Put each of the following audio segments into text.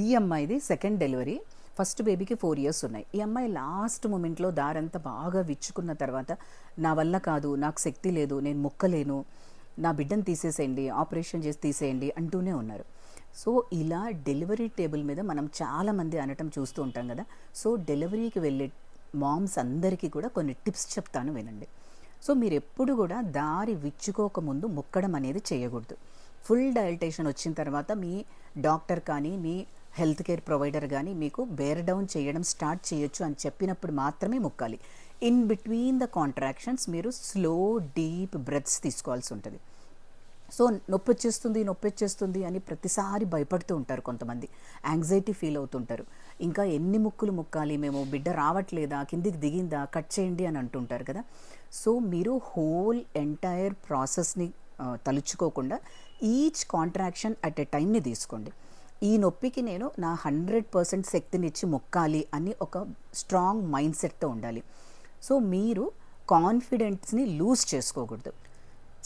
ఈ అమ్మాయిది second delivery. First బేబీకి 4 ఇయర్స్ ఉన్నాయి. ఈ అమ్మాయి లాస్ట్ మూమెంట్లో దారంతా బాగా విచ్చుకున్న తర్వాత నా వల్ల కాదు, నాకు శక్తి లేదు, నేను మొక్కలేను, నా బిడ్డను తీసేసేయండి, ఆపరేషన్ చేసి తీసేయండి అంటూనే ఉన్నారు. సో ఇలా డెలివరీ టేబుల్ మీద మనం చాలామంది అనటం చూస్తూ ఉంటాం కదా. సో డెలివరీకి వెళ్ళే మామ్స్ అందరికీ కూడా కొన్ని టిప్స్ చెప్తాను వినండి. సో మీరు ఎప్పుడు కూడా దారి విచ్చుకోకముందు మొక్కడం అనేది చేయకూడదు. ఫుల్ డైల్టేషన్ వచ్చిన తర్వాత మీ డాక్టర్ కానీ మీ హెల్త్ కేర్ ప్రొవైడర్ కానీ మీకు బేర్ డౌన్ చేయడం స్టార్ట్ చేయొచ్చు అని చెప్పినప్పుడు మాత్రమే మొక్కాలి. ఇన్ బిట్వీన్ ద కాంట్రాక్షన్స్ మీరు స్లో డీప్ బ్రెత్స్ తీసుకోవాల్సి ఉంటుంది. సో నొప్పి వచ్చేస్తుంది అని ప్రతిసారి భయపడుతూ ఉంటారు కొంతమంది, యాంగ్జైటీ ఫీల్ అవుతుంటారు. ఇంకా ఎన్ని ముక్కులు ముక్కాలి, మేము బిడ్డ రావట్లేదా, కిందికి దిగిందా, కట్ చేయండి అని అంటుంటారు కదా. సో మీరు హోల్ ఎంటైర్ ప్రాసెస్ని తలుచుకోకుండా ఈచ్ కాంట్రాక్షన్ అట్ ఎ టైంని తీసుకోండి. ఈ నొప్పికి నేను నా 100% శక్తినిచ్చి మొక్కాలి అని ఒక స్ట్రాంగ్ మైండ్ సెట్తో ఉండాలి. సో మీరు కాన్ఫిడెన్స్ని లూజ్ చేసుకోకూడదు.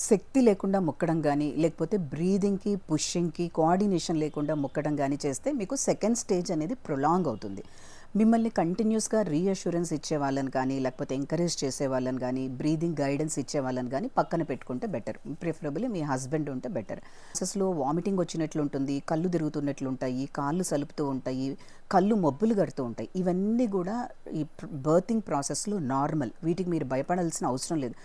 శక్తి లేకుండా మొక్కడం కానీ, లేకపోతే బ్రీదింగ్కి పుషింగ్కి కోఆర్డినేషన్ లేకుండా మొక్కడం కానీ చేస్తే మీకు సెకండ్ స్టేజ్ అనేది ప్రొలాంగ్ అవుతుంది. మిమ్మల్ని కంటిన్యూస్గా రీఅష్యూరెన్స్ ఇచ్చే వాళ్ళని కానీ, లేకపోతే ఎంకరేజ్ చేసే వాళ్ళని కానీ, బ్రీదింగ్ గైడెన్స్ ఇచ్చే వాళ్ళని కానీ పక్కన పెట్టుకుంటే బెటర్. ప్రిఫరబుల్లీ మీ హస్బెండ్ ఉంటే బెటర్. ప్రాసెస్లో వామిటింగ్ వచ్చినట్లు ఉంటుంది, కళ్ళు తిరుగుతున్నట్లు ఉంటాయి, కాళ్ళు సలుపుతూ ఉంటాయి, కళ్ళు మబ్బులు కడుతూ ఉంటాయి. ఇవన్నీ కూడా ఈ బర్తింగ్ ప్రాసెస్లో నార్మల్. వీటికి మీరు భయపడాల్సిన అవసరం లేదు.